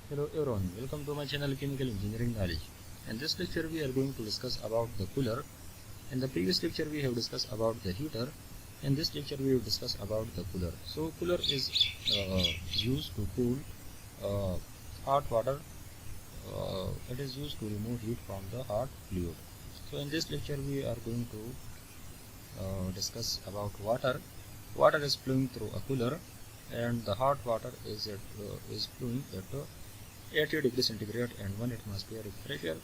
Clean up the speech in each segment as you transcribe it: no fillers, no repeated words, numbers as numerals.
Hello everyone, welcome to my channel Chemical Engineering Knowledge. In this lecture we are going to discuss about the cooler. In the previous lecture we have discussed about the heater. In this lecture we will discuss about the cooler. So cooler is used to cool hot water. It is used to remove heat from the hot fluid. So in this lecture we are going to discuss about water. Water is flowing through a cooler and the hot water is flowing at 80 degrees centigrade and 1 atmospheric pressure.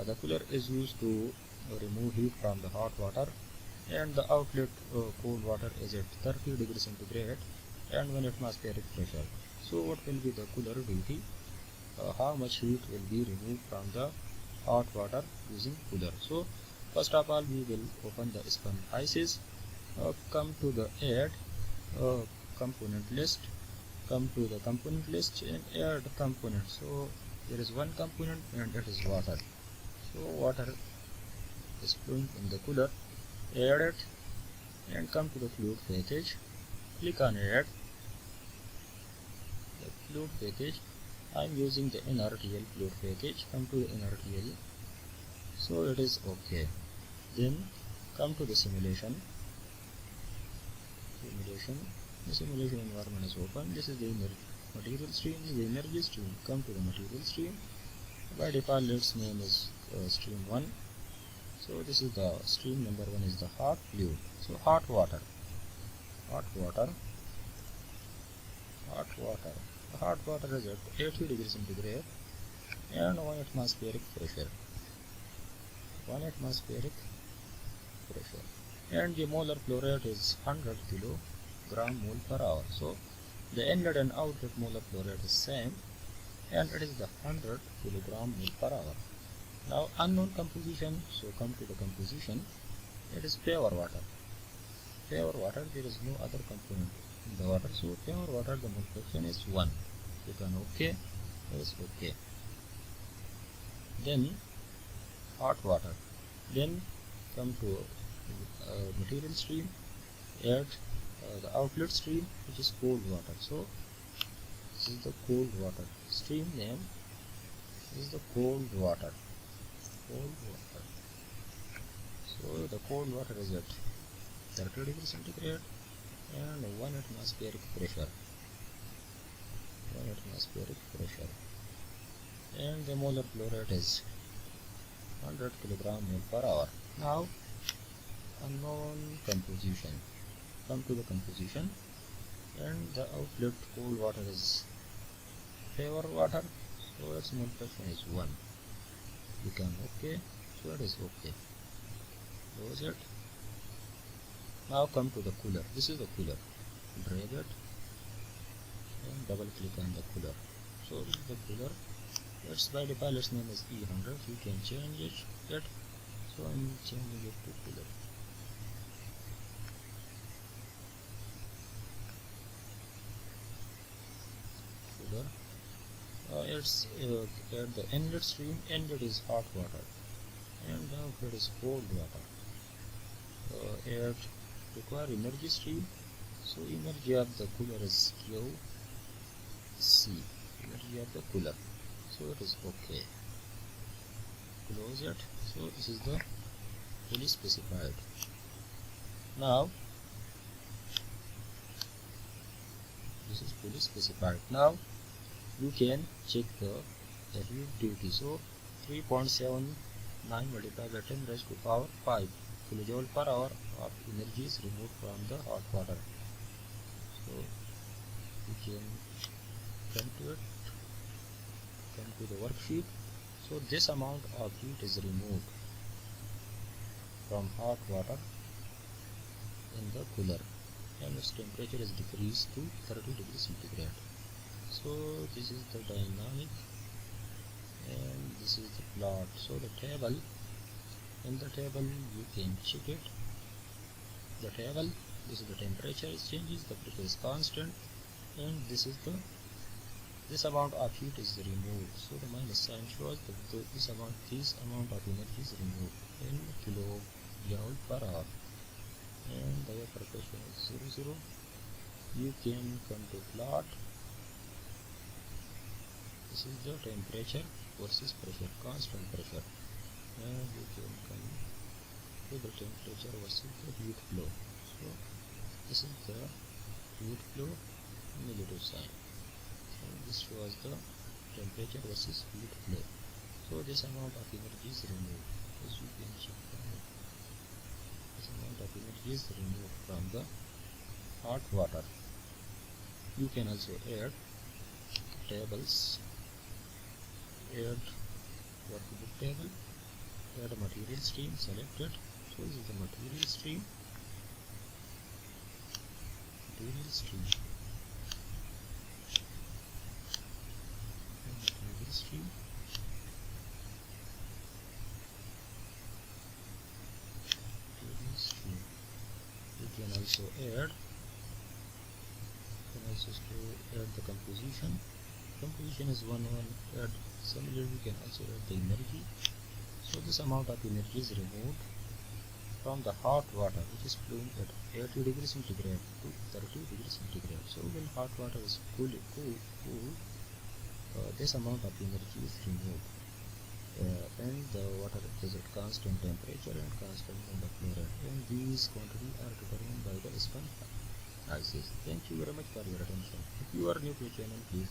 The cooler is used to remove heat from the hot water, and the outlet cold water is at 30 degrees centigrade and 1 atmospheric pressure. So what will be the cooler duty? How much heat will be removed from the hot water using cooler? So first of all we will open the Aspen Hysys, come to the add component list, come to the component list and add component. So there is one component and it is water. So water is flowing in the cooler. Add it and come to the fluid package. Click on add the fluid package. I am using the NRTL fluid package. Come to the NRTL. So it is okay. Then come to the simulation. The simulation environment is open. This is the material stream. This is the energy stream. Come to the material stream. By default its name is stream 1. So this is the stream number 1 is the hot fluid. So hot water. The hot water is at 80 degrees centigrade and 1 atmospheric pressure. And the molar flow rate is 100 kilogram mole per hour. So the inlet and outlet molar flow rate is same and it is the 100 kilogram mole per hour. Now unknown composition, so come to the composition. It is pure water. There is no other component in the water. So pure water, the mole fraction is 1. Click on OK. It is OK. Then hot water. Then come to material stream. Add the outlet stream, which is cold water. So this is the cold water. Stream name is the cold water. So the cold water is at 30 degrees centigrade and 1 atmospheric pressure. And the molar flow rate is 100 kilogram mole per hour. Now unknown composition. Come to the composition and the outlet cold water is pure water. So its mole fraction is 1. Become OK. So it is OK. Close it. Now come to the cooler. This is the cooler. Drag it and double click on the cooler. So this is the cooler. Its by default its name is E100. You can change it. So I am changing it to cooler. It's at the inlet stream. Inlet is hot water and outlet is cold water. At require energy stream. So energy of the cooler is QC. Energy of the cooler. So it is okay. Close it. So this is the fully specified. Now this is fully specified. Now you can check the heat duty. So 3.79 multiplied by 10 raised to power 5 kilojoule per hour of energy is removed from the hot water. So you can come to the worksheet. So this amount of heat is removed from hot water in the cooler and its temperature is decreased to 30 degrees centigrade. So this is the dynamic and this is the plot. So the table, in the table you can check it. The table, this is the temperature is changes, the pressure is constant, and this amount of heat is removed. So the minus sign shows that this amount of energy is removed in kilojoule per hour, and the vapor pressure is 0. You can come to plot. this is the temperature versus pressure, constant pressure, and you can come to the temperature versus the heat flow. So this is the heat flow, negative sign. So this was the temperature versus heat flow. So this amount of energy is removed, as you can check from it. This amount of energy is removed from the hot water. You can also add tables, add workbook table, add material stream selected. So this is the material stream, material stream, and material stream. You can also add the composition. Composition is one. Add similarly, we can also add the energy. So this amount of energy is removed from the hot water, which is flowing at 80 degrees centigrade to 30 degrees centigrade. So when hot water is cooled, this amount of energy is removed, and the water is at constant temperature and constant amount of chloride, and these quantities are determined by the Aspen Hysys. Thank you very much for your attention. If you are new to the channel, please